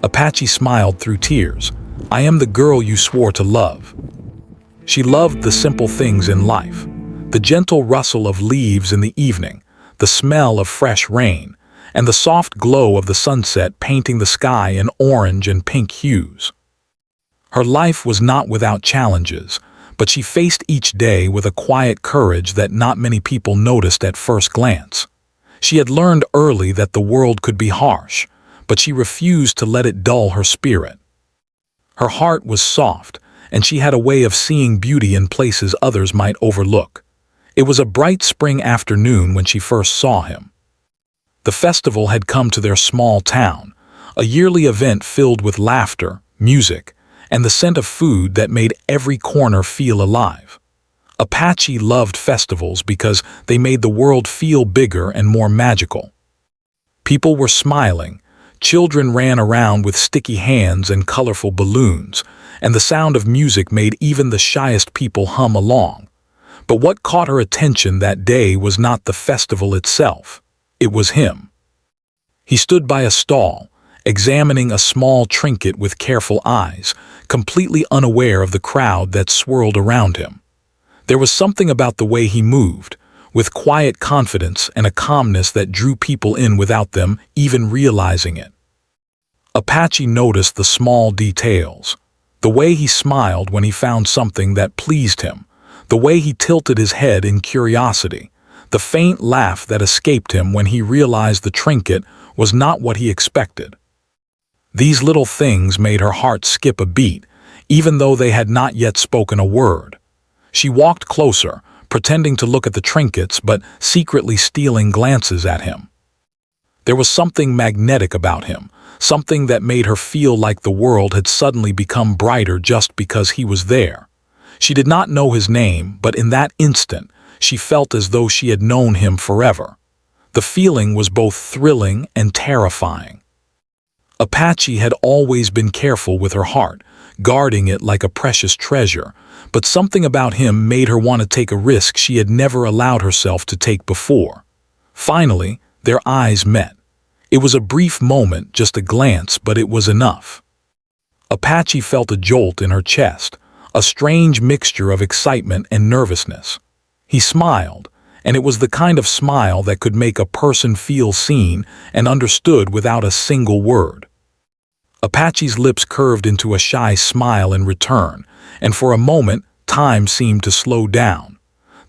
Apache smiled through tears. "I am the girl you swore to love." She loved the simple things in life. The gentle rustle of leaves in the evening, the smell of fresh rain, and the soft glow of the sunset painting the sky in orange and pink hues. Her life was not without challenges, but she faced each day with a quiet courage that not many people noticed at first glance. She had learned early that the world could be harsh, but she refused to let it dull her spirit. Her heart was soft, and she had a way of seeing beauty in places others might overlook. It was a bright spring afternoon when she first saw him. The festival had come to their small town, a yearly event filled with laughter, music, and the scent of food that made every corner feel alive. Apache loved festivals because they made the world feel bigger and more magical. People were smiling, children ran around with sticky hands and colorful balloons, and the sound of music made even the shyest people hum along. But what caught her attention that day was not the festival itself. It was him. He stood by a stall, examining a small trinket with careful eyes, completely unaware of the crowd that swirled around him. There was something about the way he moved, with quiet confidence and a calmness that drew people in without them even realizing it. Apache noticed the small details, the way he smiled when he found something that pleased him, the way he tilted his head in curiosity, the faint laugh that escaped him when he realized the trinket was not what he expected. These little things made her heart skip a beat, even though they had not yet spoken a word. She walked closer, pretending to look at the trinkets but secretly stealing glances at him. There was something magnetic about him, something that made her feel like the world had suddenly become brighter just because he was there. She did not know his name, but in that instant, she felt as though she had known him forever. The feeling was both thrilling and terrifying. Apache had always been careful with her heart, guarding it like a precious treasure, but something about him made her want to take a risk she had never allowed herself to take before. Finally, their eyes met. It was a brief moment, just a glance, but it was enough. Apache felt a jolt in her chest, a strange mixture of excitement and nervousness. He smiled, and it was the kind of smile that could make a person feel seen and understood without a single word. Apache's lips curved into a shy smile in return, and for a moment, time seemed to slow down.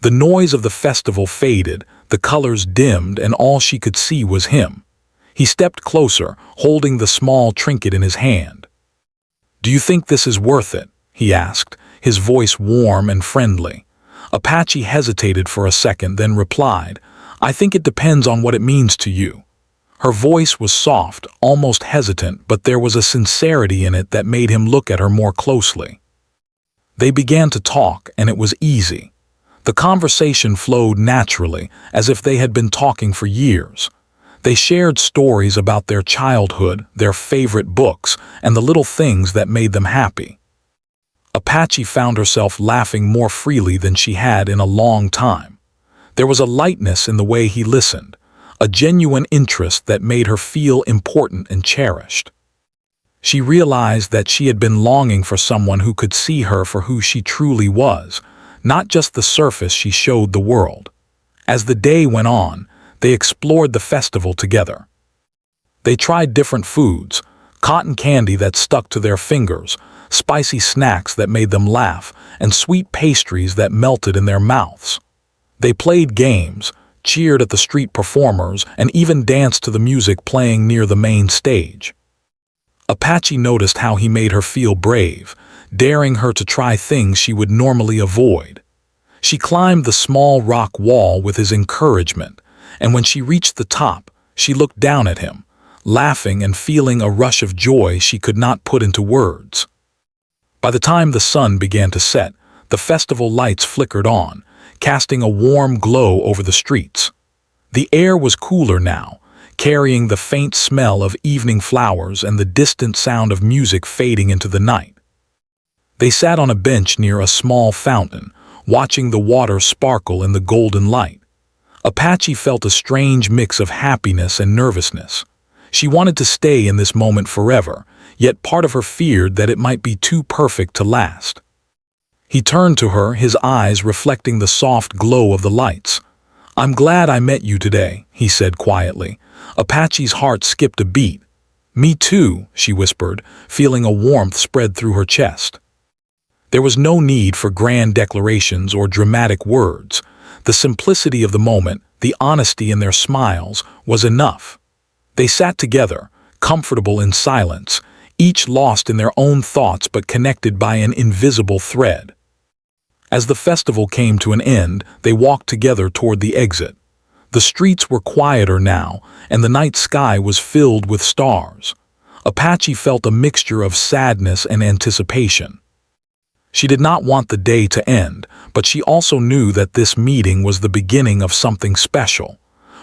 The noise of the festival faded, the colors dimmed, and all she could see was him. He stepped closer, holding the small trinket in his hand. "Do you think this is worth it?" he asked, his voice warm and friendly. Apache hesitated for a second, then replied, "I think it depends on what it means to you." Her voice was soft, almost hesitant, but there was a sincerity in it that made him look at her more closely. They began to talk, and it was easy. The conversation flowed naturally, as if they had been talking for years. They shared stories about their childhood, their favorite books, and the little things that made them happy. Apache found herself laughing more freely than she had in a long time. There was a lightness in the way he listened, a genuine interest that made her feel important and cherished. She realized that she had been longing for someone who could see her for who she truly was, not just the surface she showed the world. As the day went on, they explored the festival together. They tried different foods, cotton candy that stuck to their fingers, spicy snacks that made them laugh, and sweet pastries that melted in their mouths. They played games, cheered at the street performers, and even danced to the music playing near the main stage. Apache noticed how he made her feel brave, daring her to try things she would normally avoid. She climbed the small rock wall with his encouragement, and when she reached the top, she looked down at him, laughing and feeling a rush of joy she could not put into words. By the time the sun began to set, the festival lights flickered on, casting a warm glow over the streets. The air was cooler now, carrying the faint smell of evening flowers and the distant sound of music fading into the night. They sat on a bench near a small fountain, watching the water sparkle in the golden light. Apache felt a strange mix of happiness and nervousness. She wanted to stay in this moment forever, yet part of her feared that it might be too perfect to last. He turned to her, his eyes reflecting the soft glow of the lights. "I'm glad I met you today," he said quietly. Apache's heart skipped a beat. "Me too," she whispered, feeling a warmth spread through her chest. There was no need for grand declarations or dramatic words. The simplicity of the moment, the honesty in their smiles, was enough. They sat together, comfortable in silence, each lost in their own thoughts but connected by an invisible thread. As the festival came to an end, they walked together toward the exit. The streets were quieter now, and the night sky was filled with stars. Apache felt a mixture of sadness and anticipation. She did not want the day to end, but she also knew that this meeting was the beginning of something special.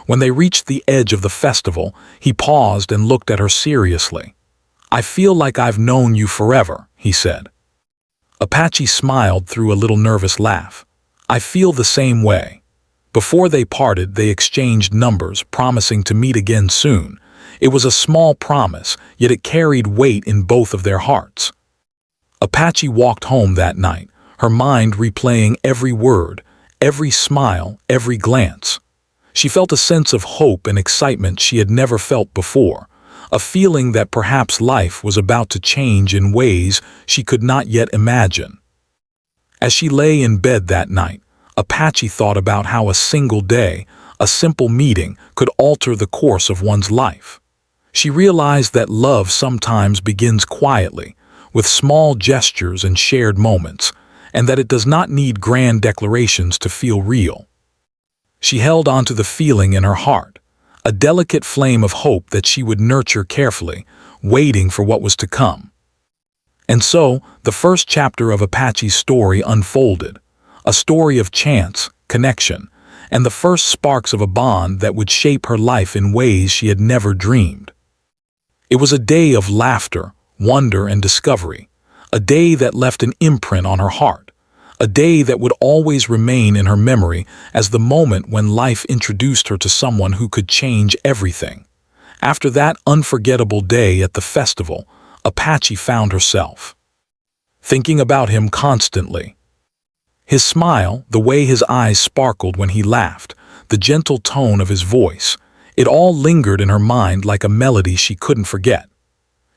When they reached the edge of the festival, he paused and looked at her seriously. "I feel like I've known you forever," he said. Apache smiled through a little nervous laugh. "I feel the same way." Before they parted, they exchanged numbers, promising to meet again soon. It was a small promise, yet it carried weight in both of their hearts. Apache walked home that night, her mind replaying every word, every smile, every glance. She felt a sense of hope and excitement she had never felt before, a feeling that perhaps life was about to change in ways she could not yet imagine. As she lay in bed that night, Apache thought about how a single day, a simple meeting, could alter the course of one's life. She realized that love sometimes begins quietly, with small gestures and shared moments, and that it does not need grand declarations to feel real. She held onto the feeling in her heart, a delicate flame of hope that she would nurture carefully, waiting for what was to come. And so, the first chapter of Apache's story unfolded, a story of chance, connection, and the first sparks of a bond that would shape her life in ways she had never dreamed. It was a day of laughter, wonder, and discovery, a day that left an imprint on her heart, a day that would always remain in her memory as the moment when life introduced her to someone who could change everything. After that unforgettable day at the festival, Apache found herself thinking about him constantly. His smile, the way his eyes sparkled when he laughed, the gentle tone of his voice, it all lingered in her mind like a melody she couldn't forget.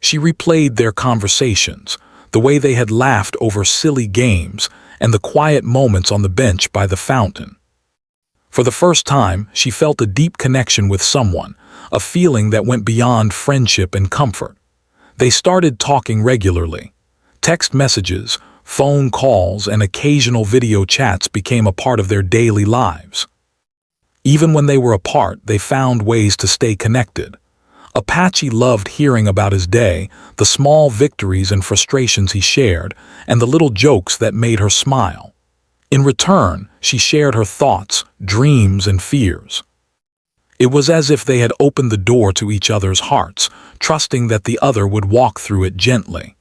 She replayed their conversations, the way they had laughed over silly games, and the quiet moments on the bench by the fountain. For the first time, she felt a deep connection with someone, a feeling that went beyond friendship and comfort. They started talking regularly. Text messages, phone calls, and occasional video chats became a part of their daily lives. Even when they were apart, they found ways to stay connected. Apache loved hearing about his day, the small victories and frustrations he shared, and the little jokes that made her smile. In return, she shared her thoughts, dreams, and fears. It was as if they had opened the door to each other's hearts, trusting that the other would walk through it gently.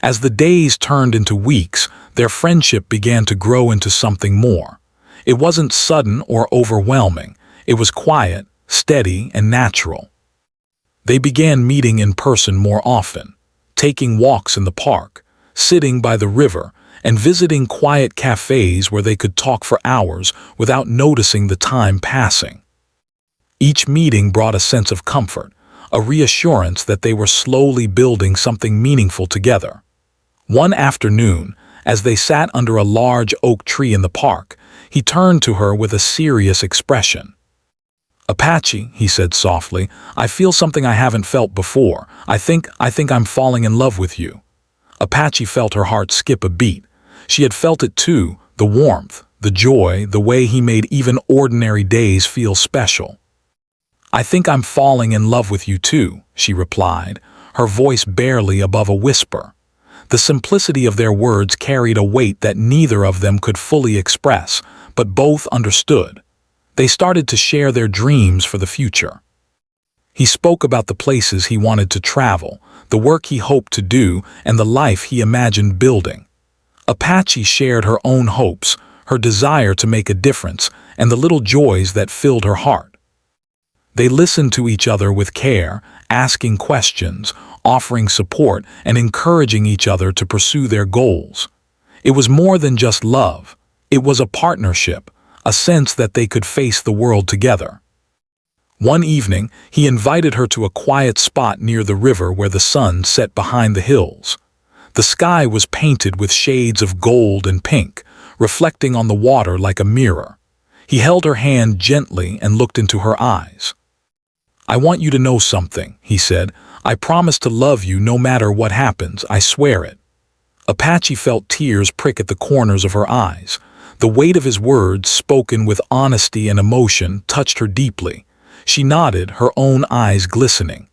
As the days turned into weeks, their friendship began to grow into something more. It wasn't sudden or overwhelming. It was quiet, steady, and natural. They began meeting in person more often, taking walks in the park, sitting by the river, and visiting quiet cafes where they could talk for hours without noticing the time passing. Each meeting brought a sense of comfort, a reassurance that they were slowly building something meaningful together. One afternoon, as they sat under a large oak tree in the park, he turned to her with a serious expression. "Apache," he said softly, "I feel something I haven't felt before. I think I'm falling in love with you." Apache felt her heart skip a beat. She had felt it too, the warmth, the joy, the way he made even ordinary days feel special. "I think I'm falling in love with you too," she replied, her voice barely above a whisper. The simplicity of their words carried a weight that neither of them could fully express, but both understood. They started to share their dreams for the future. He spoke about the places he wanted to travel, the work he hoped to do, and the life he imagined building. Apache shared her own hopes, her desire to make a difference, and the little joys that filled her heart. They listened to each other with care, asking questions, offering support, and encouraging each other to pursue their goals. It was more than just love. It was a partnership, a sense that they could face the world together. One evening, he invited her to a quiet spot near the river where the sun set behind the hills. The sky was painted with shades of gold and pink, reflecting on the water like a mirror. He held her hand gently and looked into her eyes. "I want you to know something," he said. "I promise to love you no matter what happens, I swear it." Apache felt tears prick at the corners of her eyes. The weight of his words, spoken with honesty and emotion, touched her deeply. She nodded, her own eyes glistening.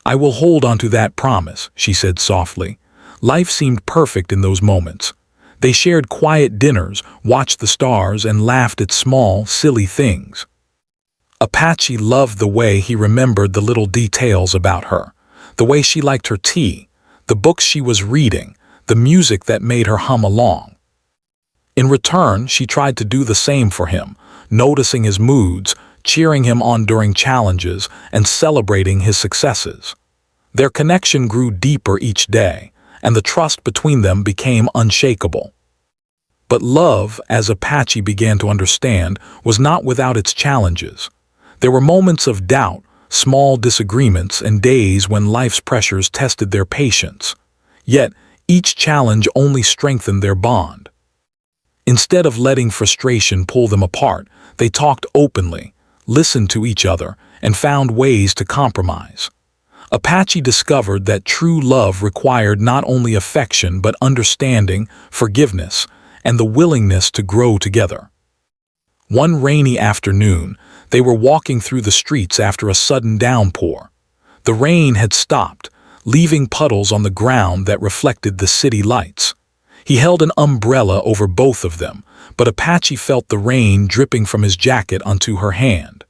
"I will hold on to that promise," she said softly. Life seemed perfect in those moments. They shared quiet dinners, watched the stars, and laughed at small, silly things. Apache loved the way he remembered the little details about her, the way she liked her tea, the books she was reading, the music that made her hum along. In return, she tried to do the same for him, noticing his moods, cheering him on during challenges, and celebrating his successes. Their connection grew deeper each day, and the trust between them became unshakable. But love, as Apache began to understand, was not without its challenges. There were moments of doubt, small disagreements, and days when life's pressures tested their patience. Yet, each challenge only strengthened their bond. Instead of letting frustration pull them apart, they talked openly, listened to each other, and found ways to compromise. Apache discovered that true love required not only affection but understanding, forgiveness, and the willingness to grow together. One rainy afternoon, they were walking through the streets after a sudden downpour. The rain had stopped, leaving puddles on the ground that reflected the city lights. He held an umbrella over both of them, but Apache felt the rain dripping from his jacket onto her hand.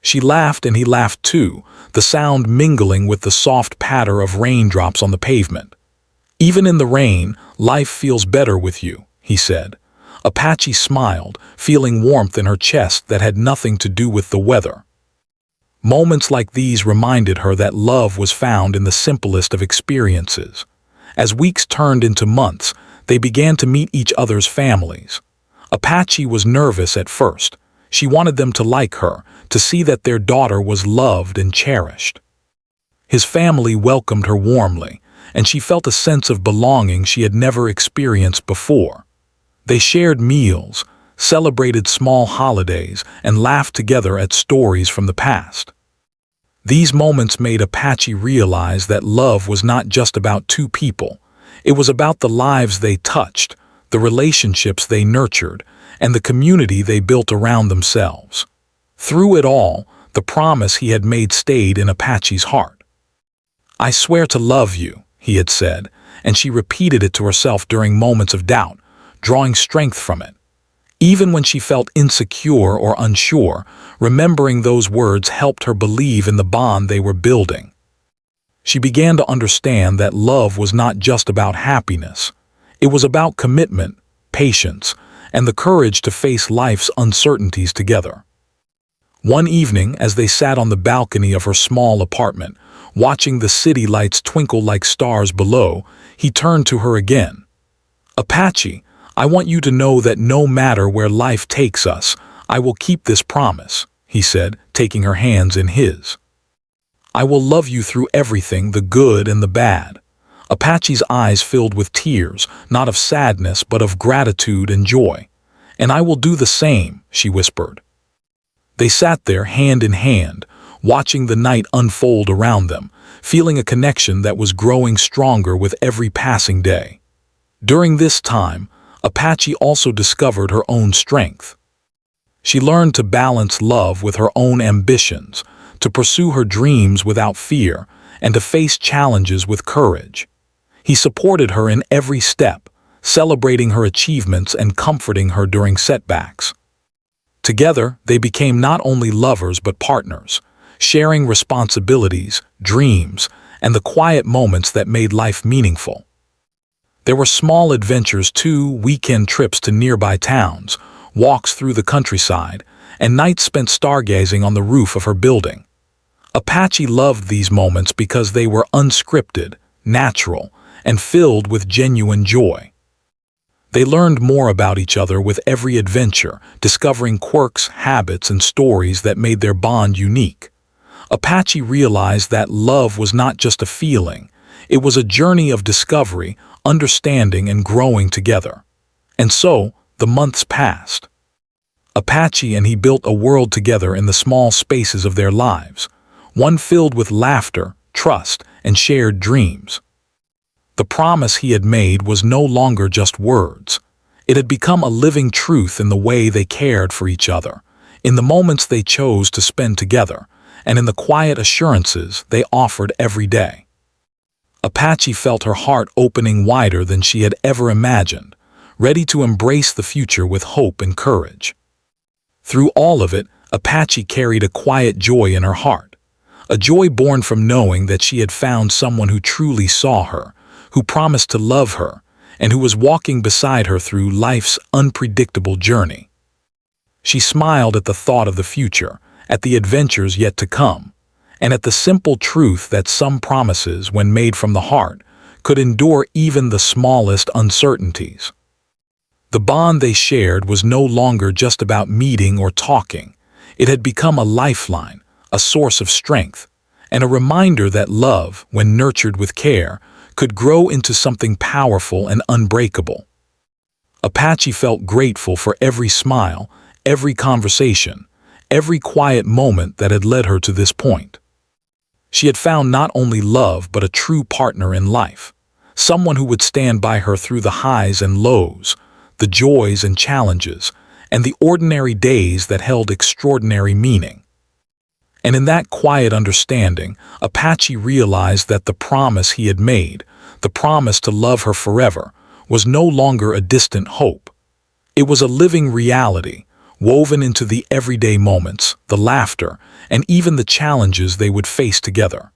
She laughed and he laughed too, the sound mingling with the soft patter of raindrops on the pavement. "Even in the rain, life feels better with you," he said. Apache smiled, feeling warmth in her chest that had nothing to do with the weather. Moments like these reminded her that love was found in the simplest of experiences. As weeks turned into months, they began to meet each other's families. Apache was nervous at first. She wanted them to like her, to see that their daughter was loved and cherished. His family welcomed her warmly, and she felt a sense of belonging she had never experienced before. They shared meals, celebrated small holidays, and laughed together at stories from the past. These moments made Apache realize that love was not just about two people. It was about the lives they touched, the relationships they nurtured, and the community they built around themselves. Through it all, the promise he had made stayed in Apache's heart. "I swear to love you," he had said, and she repeated it to herself during moments of doubt, drawing strength from it. Even when she felt insecure or unsure, remembering those words helped her believe in the bond they were building. She began to understand that love was not just about happiness. It was about commitment, patience, and the courage to face life's uncertainties together. One evening, as they sat on the balcony of her small apartment, watching the city lights twinkle like stars below, he turned to her again. "Apache, I want you to know that no matter where life takes us, I will keep this promise," he said, taking her hands in his. "I will love you through everything, the good and the bad." Apache's eyes filled with tears, not of sadness but of gratitude and joy. "And I will do the same," she whispered. They sat there hand in hand, watching the night unfold around them, feeling a connection that was growing stronger with every passing day. During this time, Apache also discovered her own strength. She learned to balance love with her own ambitions, to pursue her dreams without fear, and to face challenges with courage. He supported her in every step, celebrating her achievements and comforting her during setbacks. Together, they became not only lovers but partners, sharing responsibilities, dreams, and the quiet moments that made life meaningful. There were small adventures too, weekend trips to nearby towns, walks through the countryside, and nights spent stargazing on the roof of her building. Apache loved these moments because they were unscripted, natural, and filled with genuine joy. They learned more about each other with every adventure, discovering quirks, habits, and stories that made their bond unique. Apache realized that love was not just a feeling, it was a journey of discovery, understanding, and growing together. And so, the months passed. Apache and he built a world together in the small spaces of their lives, one filled with laughter, trust, and shared dreams. The promise he had made was no longer just words. It had become a living truth in the way they cared for each other, in the moments they chose to spend together, and in the quiet assurances they offered every day. Apache felt her heart opening wider than she had ever imagined, ready to embrace the future with hope and courage. Through all of it, Apache carried a quiet joy in her heart, a joy born from knowing that she had found someone who truly saw her, who promised to love her, and who was walking beside her through life's unpredictable journey. She smiled at the thought of the future, at the adventures yet to come, and at the simple truth that some promises, when made from the heart, could endure even the smallest uncertainties. The bond they shared was no longer just about meeting or talking. It had become a lifeline, a source of strength, and a reminder that love, when nurtured with care, could grow into something powerful and unbreakable. Apache felt grateful for every smile, every conversation, every quiet moment that had led her to this point. She had found not only love but a true partner in life, someone who would stand by her through the highs and lows, the joys and challenges, and the ordinary days that held extraordinary meaning. And in that quiet understanding, Apache realized that the promise he had made, the promise to love her forever, was no longer a distant hope. It was a living reality, woven into the everyday moments, the laughter, and even the challenges they would face together.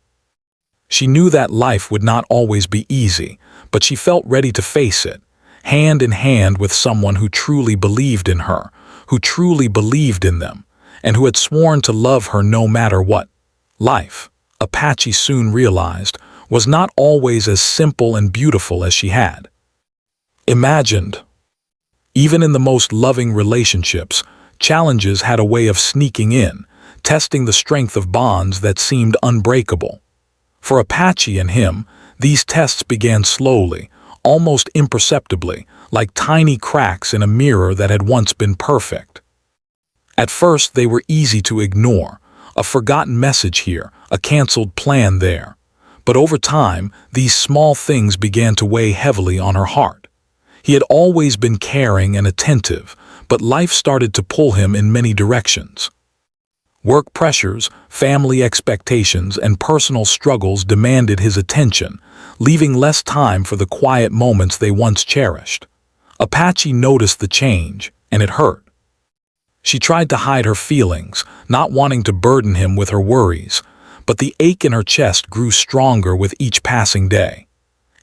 She knew that life would not always be easy, but she felt ready to face it, hand in hand with someone who truly believed in her, who truly believed in them, and who had sworn to love her no matter what. Life, Apache soon realized, was not always as simple and beautiful as she had imagined. Even in the most loving relationships, challenges had a way of sneaking in, testing the strength of bonds that seemed unbreakable. For Apache and him, these tests began slowly, almost imperceptibly, like tiny cracks in a mirror that had once been perfect. At first, they were easy to ignore, a forgotten message here, a canceled plan there. But over time, these small things began to weigh heavily on her heart. He had always been caring and attentive, but life started to pull him in many directions. Work pressures, family expectations, and personal struggles demanded his attention, leaving less time for the quiet moments they once cherished. Apache noticed the change, and it hurt. She tried to hide her feelings, not wanting to burden him with her worries, but the ache in her chest grew stronger with each passing day.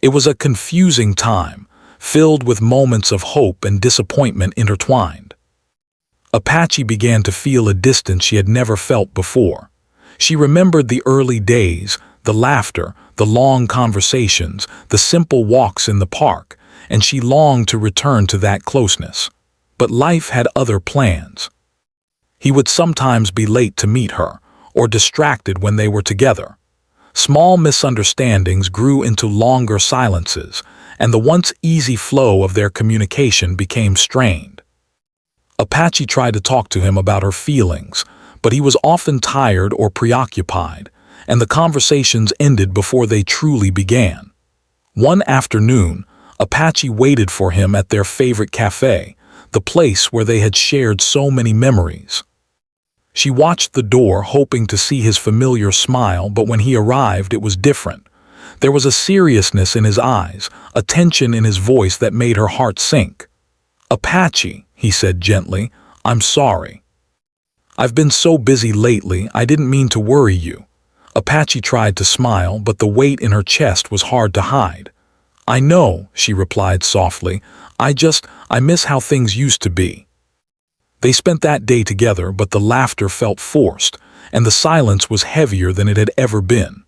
It was a confusing time, filled with moments of hope and disappointment intertwined. Apache began to feel a distance she had never felt before. She remembered the early days, the laughter, the long conversations, the simple walks in the park, and she longed to return to that closeness. But life had other plans. He would sometimes be late to meet her, or distracted when they were together. Small misunderstandings grew into longer silences, and the once easy flow of their communication became strained. Apache tried to talk to him about her feelings, but he was often tired or preoccupied, and the conversations ended before they truly began. One afternoon, Apache waited for him at their favorite cafe, the place where they had shared so many memories. She watched the door, hoping to see his familiar smile, but when he arrived, it was different. There was a seriousness in his eyes, a tension in his voice that made her heart sink. "Apache," he said gently, "I'm sorry. I've been so busy lately, I didn't mean to worry you." Apache tried to smile, but the weight in her chest was hard to hide. "I know," she replied softly. I miss how things used to be." They spent that day together, but the laughter felt forced, and the silence was heavier than it had ever been.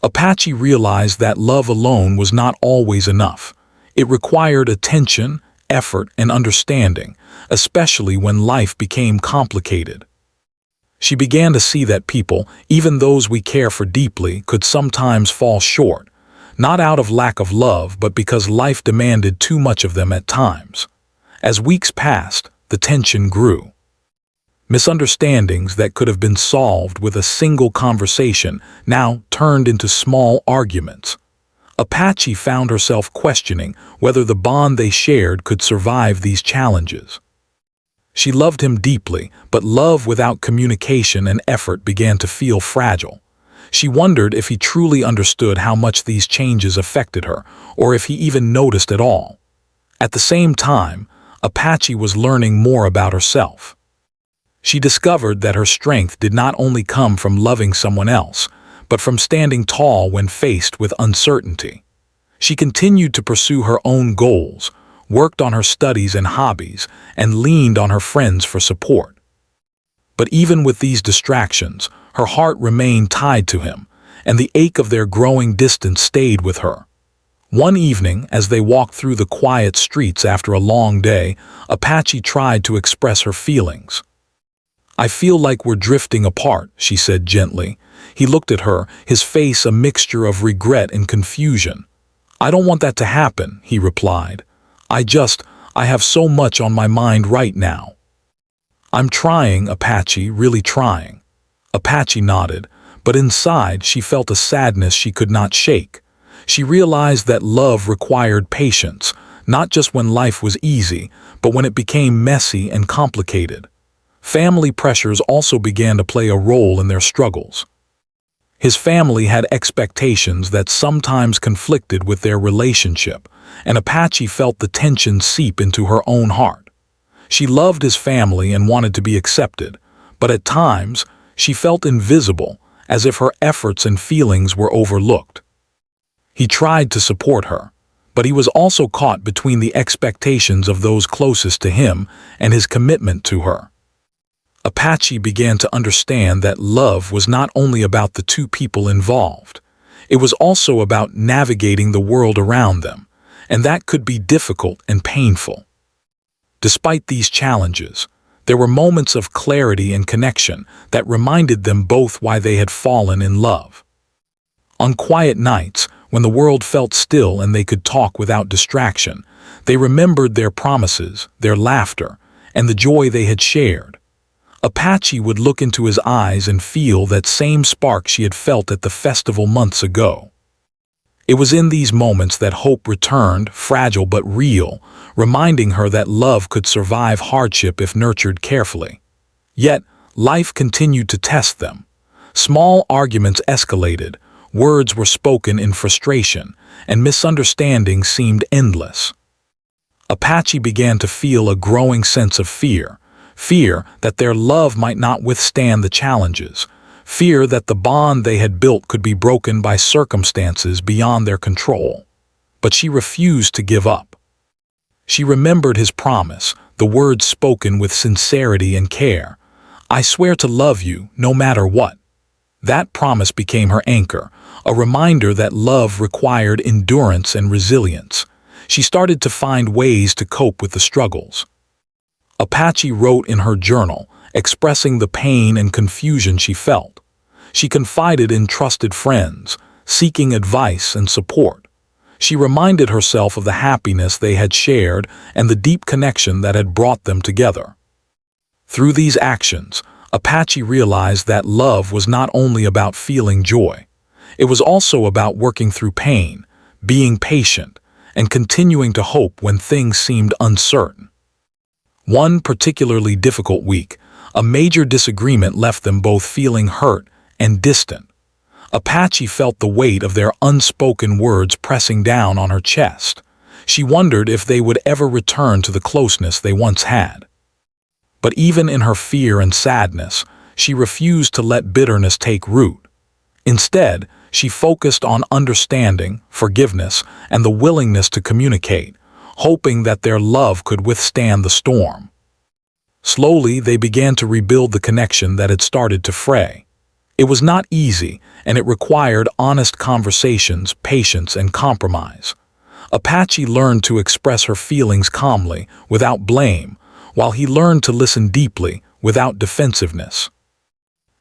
Apache realized that love alone was not always enough. It required attention, effort, and understanding, especially when life became complicated. She began to see that people, even those we care for deeply, could sometimes fall short, not out of lack of love, but because life demanded too much of them at times. As weeks passed, the tension grew. Misunderstandings that could have been solved with a single conversation now turned into small arguments. Apache found herself questioning whether the bond they shared could survive these challenges. She loved him deeply, but love without communication and effort began to feel fragile. She wondered if he truly understood how much these changes affected her, or if he even noticed at all. At the same time, Apache was learning more about herself. She discovered that her strength did not only come from loving someone else, but from standing tall when faced with uncertainty. She continued to pursue her own goals, worked on her studies and hobbies, and leaned on her friends for support. But even with these distractions, her heart remained tied to him, and the ache of their growing distance stayed with her. One evening, as they walked through the quiet streets after a long day, Apache tried to express her feelings. "I feel like we're drifting apart," she said gently. He looked at her, his face a mixture of regret and confusion. "I don't want that to happen," he replied. I have so much on my mind right now." "I'm trying, Apache, really trying." Apache nodded, but inside she felt a sadness she could not shake. She realized that love required patience, not just when life was easy, but when it became messy and complicated. Family pressures also began to play a role in their struggles. His family had expectations that sometimes conflicted with their relationship, and Apache felt the tension seep into her own heart. She loved his family and wanted to be accepted, but at times she felt invisible, as if her efforts and feelings were overlooked. He tried to support her, but he was also caught between the expectations of those closest to him and his commitment to her. Apache began to understand that love was not only about the two people involved. It was also about navigating the world around them, and that could be difficult and painful. Despite these challenges, there were moments of clarity and connection that reminded them both why they had fallen in love. On quiet nights, when the world felt still and they could talk without distraction, they remembered their promises, their laughter, and the joy they had shared. Apache would look into his eyes and feel that same spark she had felt at the festival months ago. It was in these moments that hope returned, fragile but real, reminding her that love could survive hardship if nurtured carefully. Yet, life continued to test them. Small arguments escalated, words were spoken in frustration, and misunderstandings seemed endless. Apache began to feel a growing sense of fear that their love might not withstand the challenges, fear that the bond they had built could be broken by circumstances beyond their control. But she refused to give up. She remembered his promise, the words spoken with sincerity and care. "I swear to love you, no matter what." That promise became her anchor, a reminder that love required endurance and resilience. She started to find ways to cope with the struggles. Apache wrote in her journal, expressing the pain and confusion she felt. She confided in trusted friends, seeking advice and support. She reminded herself of the happiness they had shared and the deep connection that had brought them together. Through these actions, Apache realized that love was not only about feeling joy. It was also about working through pain, being patient, and continuing to hope when things seemed uncertain. One particularly difficult week, a major disagreement left them both feeling hurt and distant. Apache felt the weight of their unspoken words pressing down on her chest. She wondered if they would ever return to the closeness they once had. But even in her fear and sadness, she refused to let bitterness take root. Instead, she focused on understanding, forgiveness, and the willingness to communicate, hoping that their love could withstand the storm. Slowly, they began to rebuild the connection that had started to fray. It was not easy, and it required honest conversations, patience, and compromise. Apache learned to express her feelings calmly, without blame, while he learned to listen deeply, without defensiveness.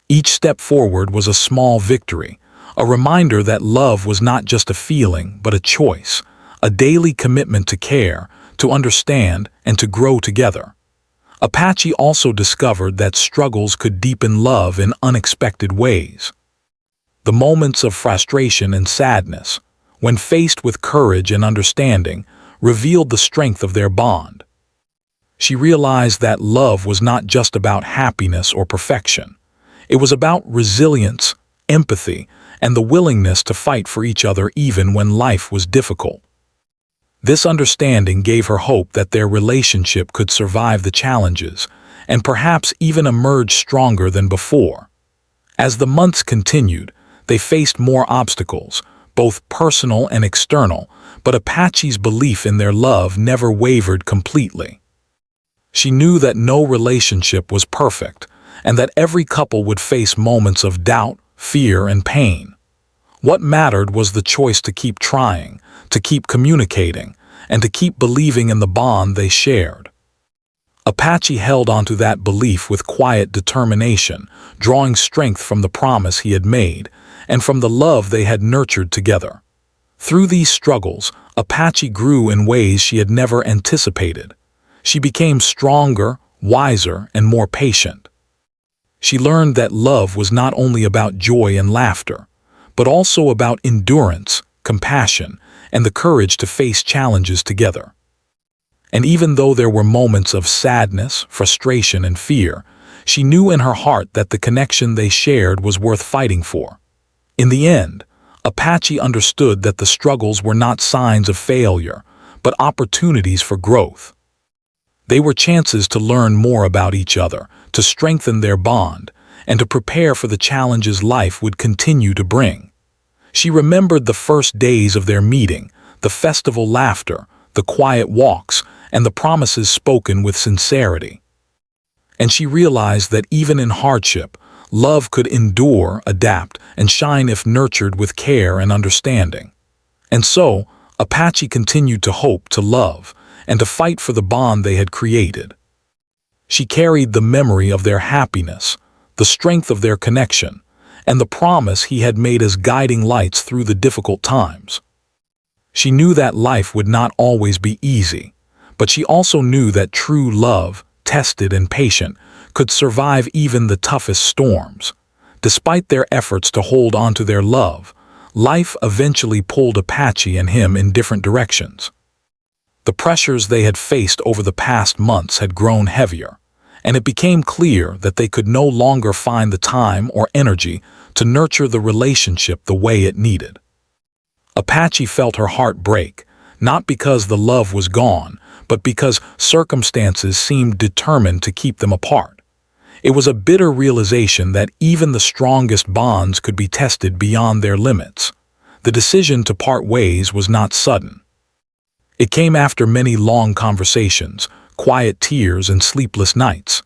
Each step forward was a small victory, a reminder that love was not just a feeling, but a choice, a daily commitment to care, to understand, and to grow together. Apache also discovered that struggles could deepen love in unexpected ways. The moments of frustration and sadness, when faced with courage and understanding, revealed the strength of their bond. She realized that love was not just about happiness or perfection. It was about resilience, empathy, and the willingness to fight for each other even when life was difficult. This understanding gave her hope that their relationship could survive the challenges and perhaps even emerge stronger than before. As the months continued, they faced more obstacles, both personal and external, but Apache's belief in their love never wavered completely. She knew that no relationship was perfect, and that every couple would face moments of doubt, fear, and pain. What mattered was the choice to keep trying, to keep communicating, and to keep believing in the bond they shared. Apache held onto that belief with quiet determination, drawing strength from the promise he had made and from the love they had nurtured together. Through these struggles, Apache grew in ways she had never anticipated. She became stronger, wiser, and more patient. She learned that love was not only about joy and laughter, but also about endurance, compassion, and the courage to face challenges together. And even though there were moments of sadness, frustration, and fear, she knew in her heart that the connection they shared was worth fighting for. In the end, Apache understood that the struggles were not signs of failure, but opportunities for growth. They were chances to learn more about each other, to strengthen their bond, and to prepare for the challenges life would continue to bring. She remembered the first days of their meeting, the festival laughter, the quiet walks, and the promises spoken with sincerity. And she realized that even in hardship, love could endure, adapt, and shine if nurtured with care and understanding. And so, Apache continued to hope, to love, and to fight for the bond they had created. She carried the memory of their happiness, the strength of their connection, and the promise he had made as guiding lights through the difficult times. She knew that life would not always be easy, but she also knew that true love, tested and patient, could survive even the toughest storms. Despite their efforts to hold on to their love, life eventually pulled Apache and him in different directions. The pressures they had faced over the past months had grown heavier, and it became clear that they could no longer find the time or energy to nurture the relationship the way it needed. Apache felt her heart break, not because the love was gone, but because circumstances seemed determined to keep them apart. It was a bitter realization that even the strongest bonds could be tested beyond their limits. The decision to part ways was not sudden. It came after many long conversations, quiet tears, and sleepless nights.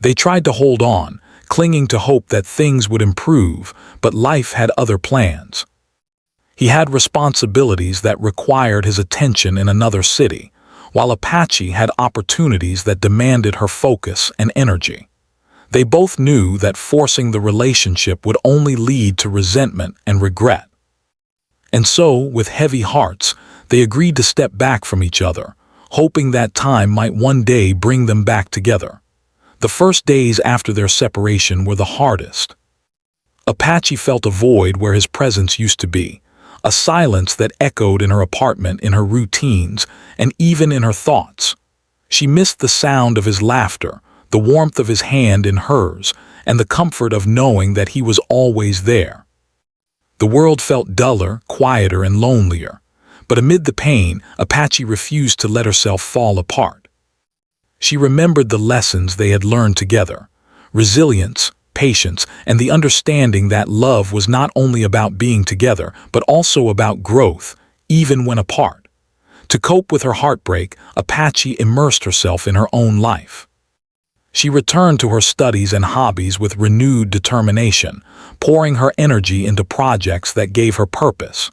They tried to hold on, clinging to hope that things would improve, but life had other plans. He had responsibilities that required his attention in another city, while Apache had opportunities that demanded her focus and energy. They both knew that forcing the relationship would only lead to resentment and regret. And so, with heavy hearts, they agreed to step back from each other, hoping that time might one day bring them back together. The first days after their separation were the hardest. Apache felt a void where his presence used to be, a silence that echoed in her apartment, in her routines, and even in her thoughts. She missed the sound of his laughter, the warmth of his hand in hers, and the comfort of knowing that he was always there. The world felt duller, quieter, and lonelier, but amid the pain, Apache refused to let herself fall apart. She remembered the lessons they had learned together: resilience, patience, and the understanding that love was not only about being together, but also about growth, even when apart. To cope with her heartbreak, Apache immersed herself in her own life. She returned to her studies and hobbies with renewed determination, pouring her energy into projects that gave her purpose.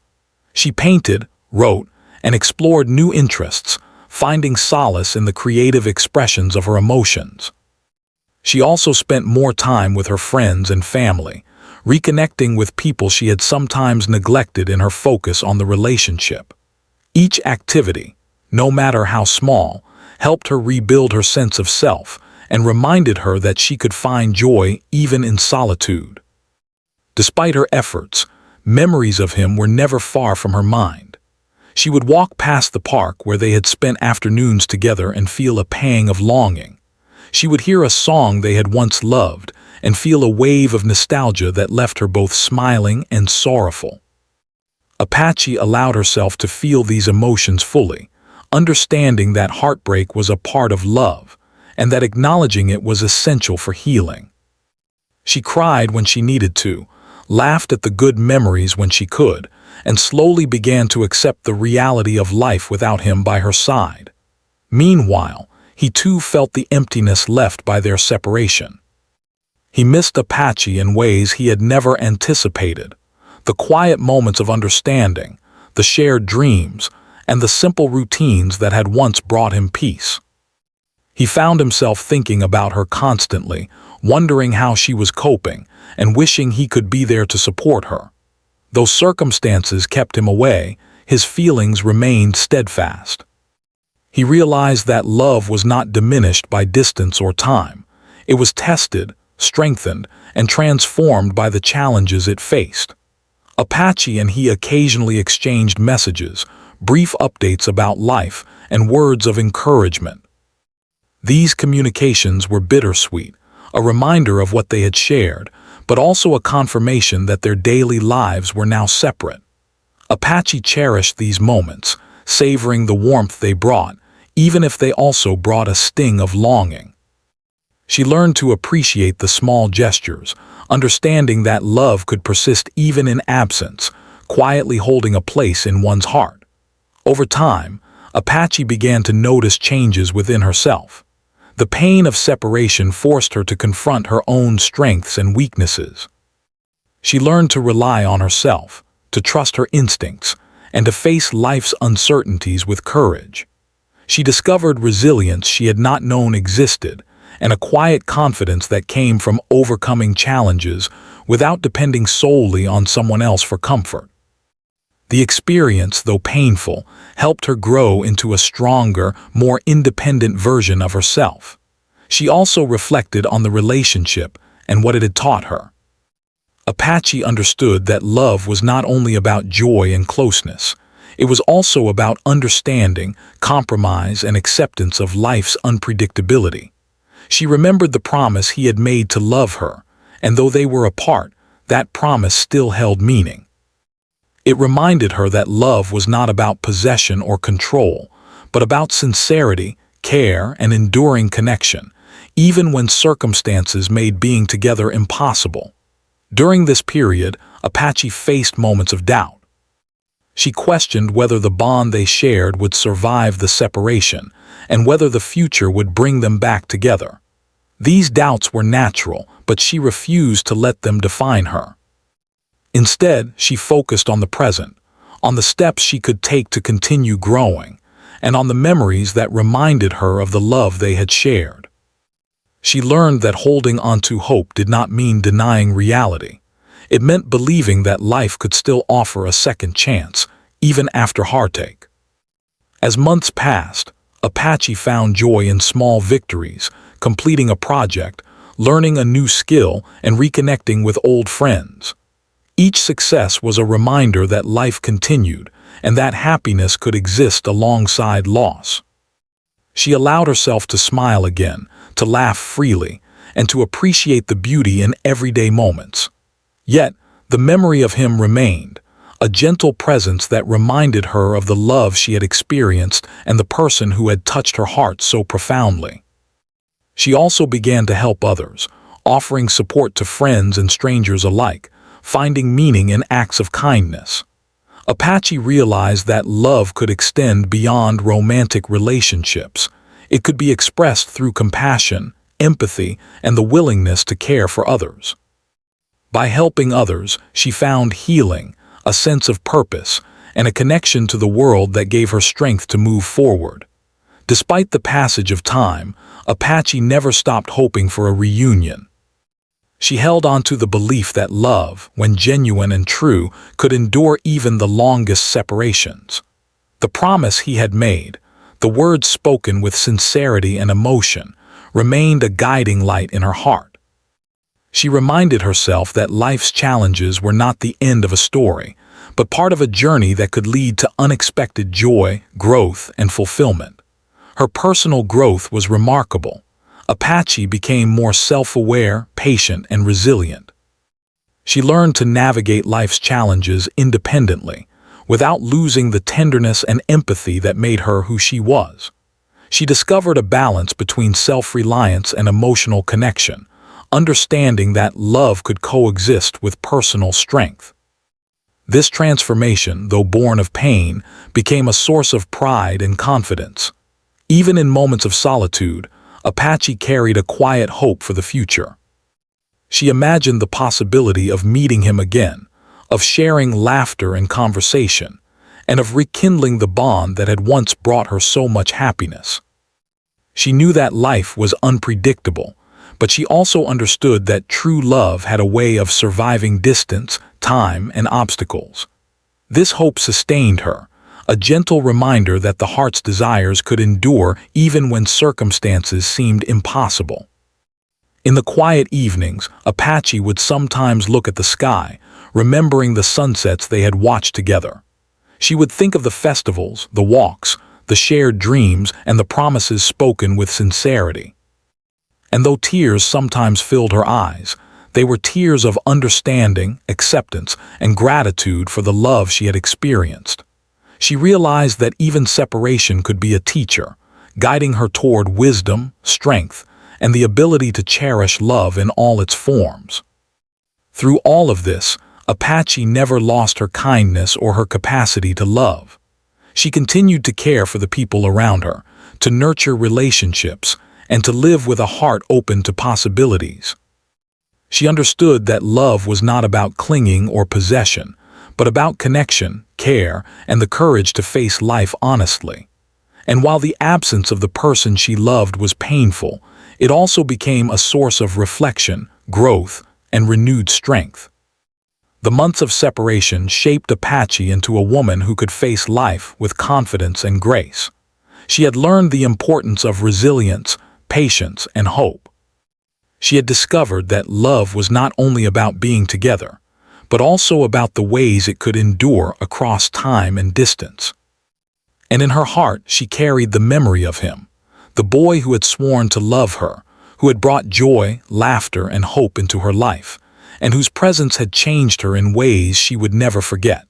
She painted, wrote, and explored new interests, finding solace in the creative expressions of her emotions. She also spent more time with her friends and family, reconnecting with people she had sometimes neglected in her focus on the relationship. Each activity, no matter how small, helped her rebuild her sense of self and reminded her that she could find joy even in solitude. Despite her efforts, memories of him were never far from her mind. She would walk past the park where they had spent afternoons together and feel a pang of longing. She would hear a song they had once loved and feel a wave of nostalgia that left her both smiling and sorrowful. Apache allowed herself to feel these emotions fully, understanding that heartbreak was a part of love and that acknowledging it was essential for healing. She cried when she needed to, laughed at the good memories when she could, and slowly began to accept the reality of life without him by her side. Meanwhile, he too felt the emptiness left by their separation. He missed Apache in ways he had never anticipated. The quiet moments of understanding, the shared dreams, and the simple routines that had once brought him peace. He found himself thinking about her constantly, wondering how she was coping, and wishing he could be there to support her. Though circumstances kept him away, his feelings remained steadfast. He realized that love was not diminished by distance or time. It was tested, strengthened, and transformed by the challenges it faced. Apache and he occasionally exchanged messages, brief updates about life, and words of encouragement. These communications were bittersweet, a reminder of what they had shared, but also a confirmation that their daily lives were now separate. Apache cherished these moments, savoring the warmth they brought, even if they also brought a sting of longing. She learned to appreciate the small gestures, understanding that love could persist even in absence, quietly holding a place in one's heart. Over time, Apache began to notice changes within herself. The pain of separation forced her to confront her own strengths and weaknesses. She learned to rely on herself, to trust her instincts, and to face life's uncertainties with courage. She discovered resilience she had not known existed, and a quiet confidence that came from overcoming challenges without depending solely on someone else for comfort. The experience, though painful, helped her grow into a stronger, more independent version of herself. She also reflected on the relationship and what it had taught her. Apache understood that love was not only about joy and closeness, it was also about understanding, compromise, and acceptance of life's unpredictability. She remembered the promise he had made to love her, and though they were apart, that promise still held meaning. It reminded her that love was not about possession or control, but about sincerity, care, and enduring connection, even when circumstances made being together impossible. During this period, Apache faced moments of doubt. She questioned whether the bond they shared would survive the separation, and whether the future would bring them back together. These doubts were natural, but she refused to let them define her. Instead, she focused on the present, on the steps she could take to continue growing, and on the memories that reminded her of the love they had shared. She learned that holding onto hope did not mean denying reality. It meant believing that life could still offer a second chance, even after heartache. As months passed, Apache found joy in small victories, completing a project, learning a new skill, and reconnecting with old friends. Each success was a reminder that life continued, and that happiness could exist alongside loss. She allowed herself to smile again, to laugh freely, and to appreciate the beauty in everyday moments. Yet, the memory of him remained, a gentle presence that reminded her of the love she had experienced and the person who had touched her heart so profoundly. She also began to help others, offering support to friends and strangers alike, finding meaning in acts of kindness. Apache realized that love could extend beyond romantic relationships. It could be expressed through compassion, empathy, and the willingness to care for others. By helping others, she found healing, a sense of purpose, and a connection to the world that gave her strength to move forward. Despite the passage of time, Apache never stopped hoping for a reunion. She held on to the belief that love, when genuine and true, could endure even the longest separations. The promise he had made, the words spoken with sincerity and emotion, remained a guiding light in her heart. She reminded herself that life's challenges were not the end of a story, but part of a journey that could lead to unexpected joy, growth, and fulfillment. Her personal growth was remarkable. Apache became more self-aware, patient, and resilient. She learned to navigate life's challenges independently, without losing the tenderness and empathy that made her who she was. She discovered a balance between self-reliance and emotional connection, understanding that love could coexist with personal strength. This transformation, though born of pain, became a source of pride and confidence. Even in moments of solitude, Apache carried a quiet hope for the future. She imagined the possibility of meeting him again, of sharing laughter and conversation, and of rekindling the bond that had once brought her so much happiness. She knew that life was unpredictable, but she also understood that true love had a way of surviving distance, time, and obstacles. This hope sustained her, a gentle reminder that the heart's desires could endure even when circumstances seemed impossible. In the quiet evenings, Apache would sometimes look at the sky, remembering the sunsets they had watched together. She would think of the festivals, the walks, the shared dreams, and the promises spoken with sincerity. And though tears sometimes filled her eyes, they were tears of understanding, acceptance, and gratitude for the love she had experienced. She realized that even separation could be a teacher, guiding her toward wisdom, strength, and the ability to cherish love in all its forms. Through all of this, Apache never lost her kindness or her capacity to love. She continued to care for the people around her, to nurture relationships, and to live with a heart open to possibilities. She understood that love was not about clinging or possession, but about connection, care, and the courage to face life honestly. And while the absence of the person she loved was painful, it also became a source of reflection, growth, and renewed strength. The months of separation shaped Apache into a woman who could face life with confidence and grace. She had learned the importance of resilience, patience, and hope. She had discovered that love was not only about being together, but also about the ways it could endure across time and distance. And in her heart, she carried the memory of him, the boy who had sworn to love her, who had brought joy, laughter, and hope into her life, and whose presence had changed her in ways she would never forget.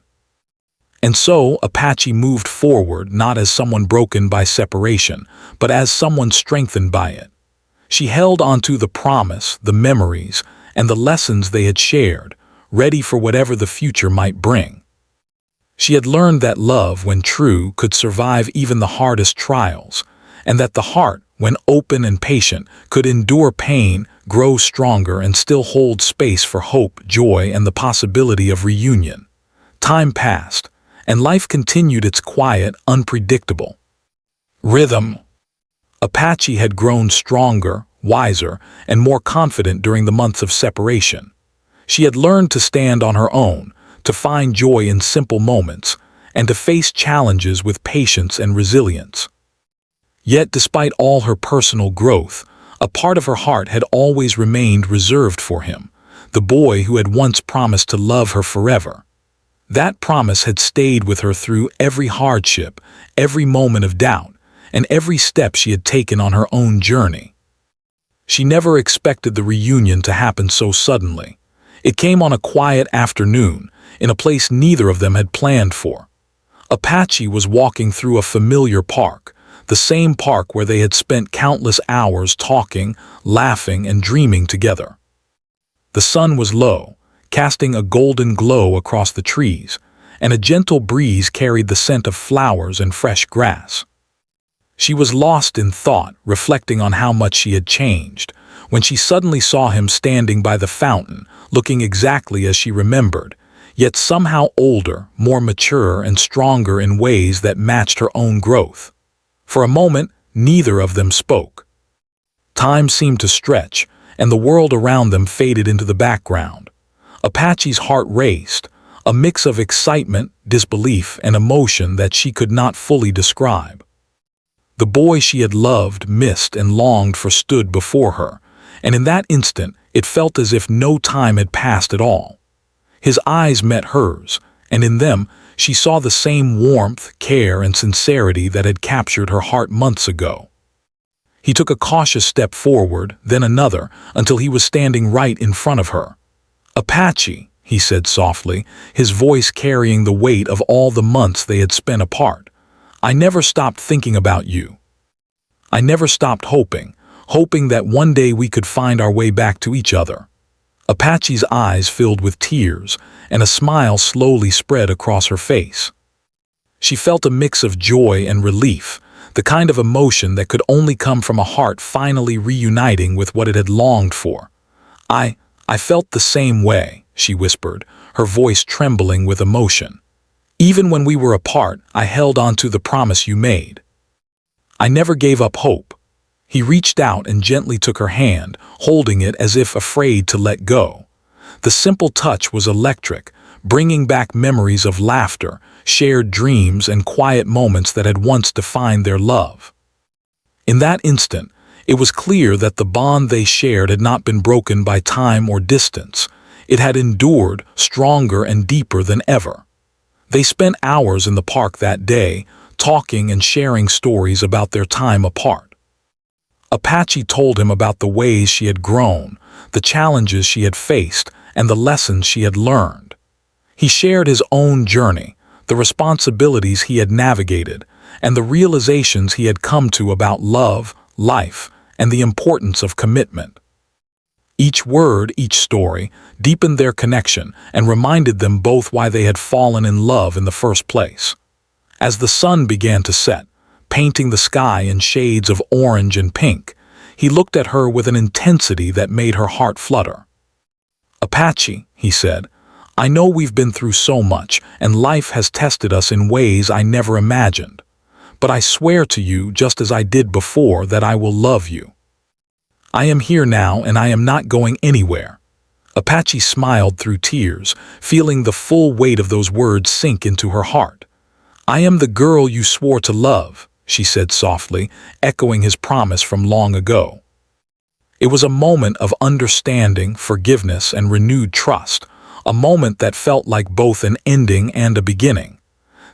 And so, Apache moved forward not as someone broken by separation, but as someone strengthened by it. She held onto the promise, the memories, and the lessons they had shared, ready for whatever the future might bring. She had learned that love, when true, could survive even the hardest trials, and that the heart, when open and patient, could endure pain, grow stronger, and still hold space for hope, joy, and the possibility of reunion. Time passed, and life continued its quiet, unpredictable rhythm. Apache had grown stronger, wiser, and more confident during the months of separation. She had learned to stand on her own, to find joy in simple moments, and to face challenges with patience and resilience. Yet, despite all her personal growth, a part of her heart had always remained reserved for him, the boy who had once promised to love her forever. That promise had stayed with her through every hardship, every moment of doubt, and every step she had taken on her own journey. She never expected the reunion to happen so suddenly. It came on a quiet afternoon, in a place neither of them had planned for. Apache was walking through a familiar park, the same park where they had spent countless hours talking, laughing, and dreaming together. The sun was low, casting a golden glow across the trees, and a gentle breeze carried the scent of flowers and fresh grass. She was lost in thought, reflecting on how much she had changed, when she suddenly saw him standing by the fountain, looking exactly as she remembered, yet somehow older, more mature, and stronger in ways that matched her own growth. For a moment, neither of them spoke. Time seemed to stretch, and the world around them faded into the background. Apache's heart raced, a mix of excitement, disbelief, and emotion that she could not fully describe. The boy she had loved, missed, and longed for stood before her, and in that instant it felt as if no time had passed at all. His eyes met hers, and in them she saw the same warmth, care, and sincerity that had captured her heart months ago. He took a cautious step forward, then another, until he was standing right in front of her. "Apache," he said softly, his voice carrying the weight of all the months they had spent apart. "I never stopped thinking about you. I never stopped hoping that one day we could find our way back to each other." Apache's eyes filled with tears, and a smile slowly spread across her face. She felt a mix of joy and relief, the kind of emotion that could only come from a heart finally reuniting with what it had longed for. I felt the same way," she whispered, her voice trembling with emotion. "Even when we were apart, I held on to the promise you made. I never gave up hope." He reached out and gently took her hand, holding it as if afraid to let go. The simple touch was electric, bringing back memories of laughter, shared dreams, and quiet moments that had once defined their love. In that instant, it was clear that the bond they shared had not been broken by time or distance. It had endured, stronger and deeper than ever. They spent hours in the park that day, talking and sharing stories about their time apart. Apache told him about the ways she had grown, the challenges she had faced, and the lessons she had learned. He shared his own journey, the responsibilities he had navigated, and the realizations he had come to about love, life, and the importance of commitment. Each word, each story, deepened their connection and reminded them both why they had fallen in love in the first place. As the sun began to set, painting the sky in shades of orange and pink, he looked at her with an intensity that made her heart flutter. "Apache," he said, "I know we've been through so much, and life has tested us in ways I never imagined. But I swear to you, just as I did before, that I will love you. I am here now, and I am not going anywhere." Apache smiled through tears, feeling the full weight of those words sink into her heart. "I am the girl you swore to love," she said softly, echoing his promise from long ago. It was a moment of understanding, forgiveness, and renewed trust, a moment that felt like both an ending and a beginning.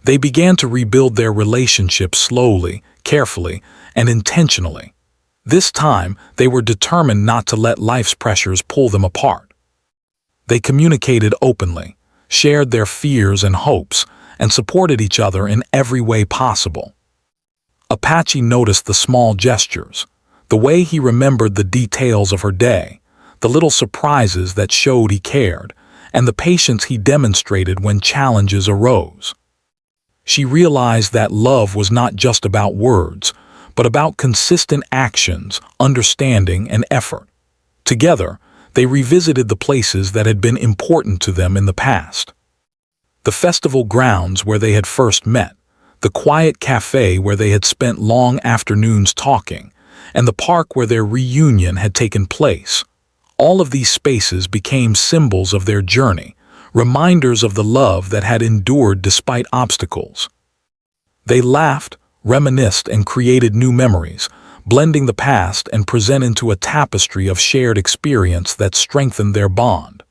They began to rebuild their relationship slowly, carefully, and intentionally. This time, they were determined not to let life's pressures pull them apart. They communicated openly, shared their fears and hopes, and supported each other in every way possible. Apache noticed the small gestures, the way he remembered the details of her day, the little surprises that showed he cared, and the patience he demonstrated when challenges arose. She realized that love was not just about words, but about consistent actions, understanding, and effort. Together, they revisited the places that had been important to them in the past. The festival grounds where they had first met, the quiet cafe where they had spent long afternoons talking, and the park where their reunion had taken place. All of these spaces became symbols of their journey, reminders of the love that had endured despite obstacles. They laughed, reminisced, and created new memories, blending the past and present into a tapestry of shared experience that strengthened their bond.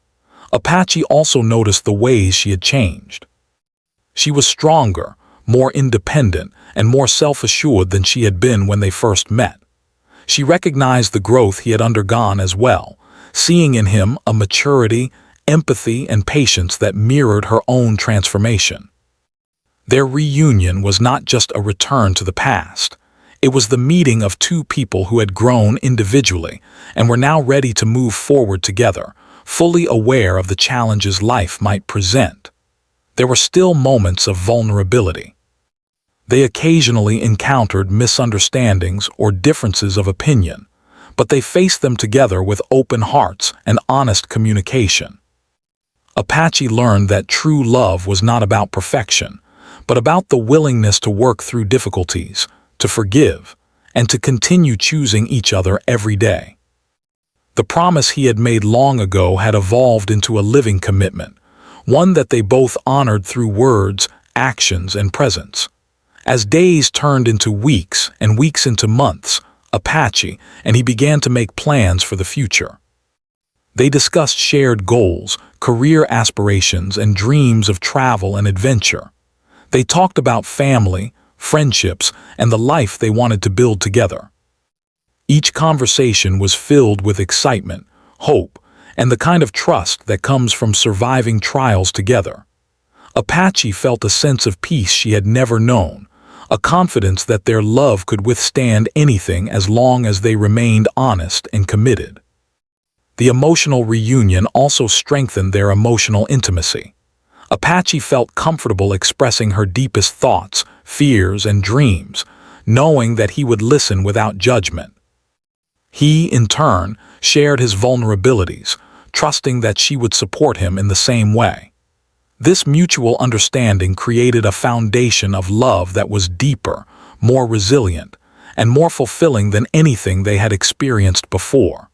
Apache also noticed the ways she had changed. She was stronger, more independent, and more self-assured than she had been when they first met. She recognized the growth he had undergone as well, seeing in him a maturity, empathy, and patience that mirrored her own transformation. Their reunion was not just a return to the past. It was the meeting of two people who had grown individually and were now ready to move forward together, fully aware of the challenges life might present. There were still moments of vulnerability. They occasionally encountered misunderstandings or differences of opinion, but they faced them together with open hearts and honest communication. Apache learned that true love was not about perfection, but about the willingness to work through difficulties, to forgive, and to continue choosing each other every day. The promise he had made long ago had evolved into a living commitment, one that they both honored through words, actions, and presence. As days turned into weeks and weeks into months, Apache and he began to make plans for the future. They discussed shared goals, career aspirations, and dreams of travel and adventure. They talked about family, friendships, and the life they wanted to build together. Each conversation was filled with excitement, hope, and the kind of trust that comes from surviving trials together. Apache felt a sense of peace she had never known, a confidence that their love could withstand anything as long as they remained honest and committed. The emotional reunion also strengthened their emotional intimacy. Apache felt comfortable expressing her deepest thoughts, fears, and dreams, knowing that he would listen without judgment. He, in turn, shared his vulnerabilities, trusting that she would support him in the same way. This mutual understanding created a foundation of love that was deeper, more resilient, and more fulfilling than anything they had experienced before.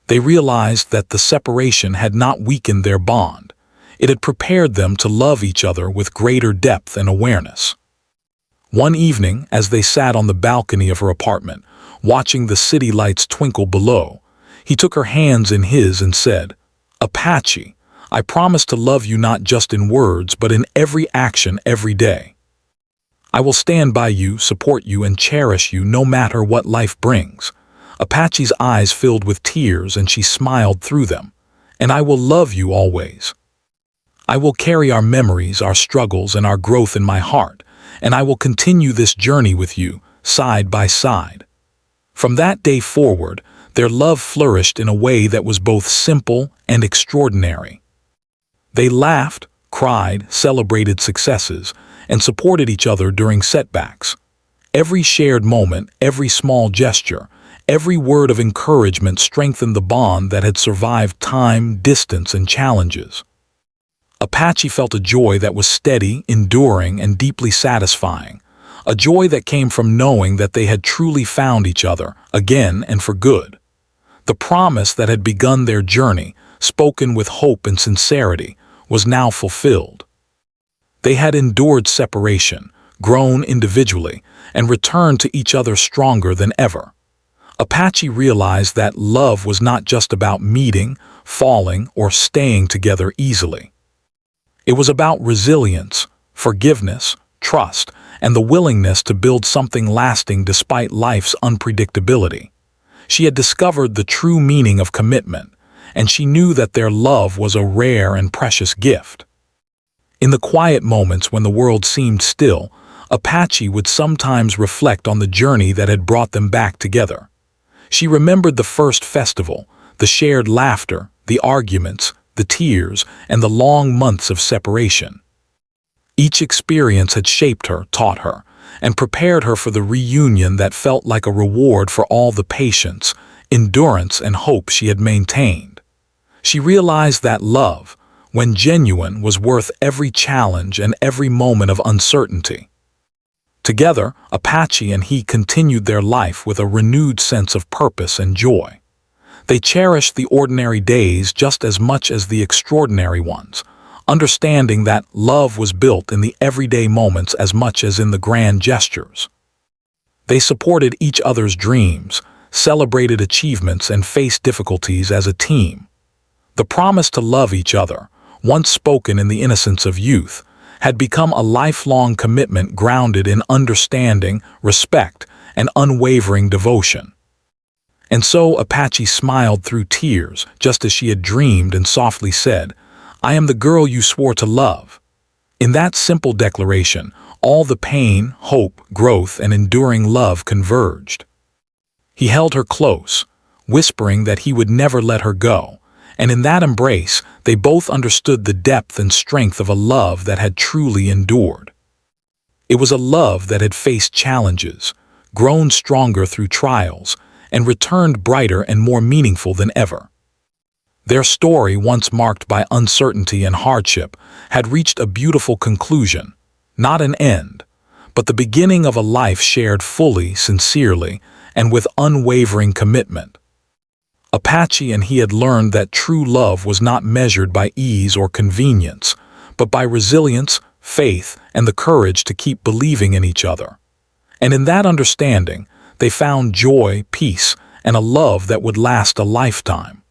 They realized that the separation had not weakened their bond. It had prepared them to love each other with greater depth and awareness. One evening, as they sat on the balcony of her apartment, watching the city lights twinkle below, he took her hands in his and said, "Apache, I promise to love you not just in words, but in every action every day. I will stand by you, support you, and cherish you no matter what life brings." Apache's eyes filled with tears and she smiled through them. "And I will love you always. I will carry our memories, our struggles, and our growth in my heart, and I will continue this journey with you, side by side." From that day forward, their love flourished in a way that was both simple and extraordinary. They laughed, cried, celebrated successes, and supported each other during setbacks. Every shared moment, every small gesture, every word of encouragement strengthened the bond that had survived time, distance, and challenges. Apache felt a joy that was steady, enduring, and deeply satisfying, a joy that came from knowing that they had truly found each other, again and for good. The promise that had begun their journey, spoken with hope and sincerity, was now fulfilled. They had endured separation, grown individually, and returned to each other stronger than ever. Apache realized that love was not just about meeting, falling, or staying together easily. It was about resilience, forgiveness, trust, and the willingness to build something lasting despite life's unpredictability. She had discovered the true meaning of commitment, and she knew that their love was a rare and precious gift. In the quiet moments when the world seemed still, Apache would sometimes reflect on the journey that had brought them back together. She remembered the first festival, the shared laughter, the arguments, the tears, and the long months of separation. Each experience had shaped her, taught her, and prepared her for the reunion that felt like a reward for all the patience, endurance, and hope she had maintained. She realized that love, when genuine, was worth every challenge and every moment of uncertainty. Together, Apache and he continued their life with a renewed sense of purpose and joy. They cherished the ordinary days just as much as the extraordinary ones, understanding that love was built in the everyday moments as much as in the grand gestures. They supported each other's dreams, celebrated achievements, and faced difficulties as a team. The promise to love each other, once spoken in the innocence of youth, had become a lifelong commitment grounded in understanding, respect, and unwavering devotion. And so Apache smiled through tears, just as she had dreamed, and softly said, "I am the girl you swore to love." In that simple declaration, all the pain, hope, growth, and enduring love converged. He held her close, whispering that he would never let her go, and in that embrace, they both understood the depth and strength of a love that had truly endured. It was a love that had faced challenges, grown stronger through trials, and returned brighter and more meaningful than ever. Their story, once marked by uncertainty and hardship, had reached a beautiful conclusion, not an end, but the beginning of a life shared fully, sincerely, and with unwavering commitment. Apache and he had learned that true love was not measured by ease or convenience, but by resilience, faith, and the courage to keep believing in each other. And in that understanding, they found joy, peace, and a love that would last a lifetime.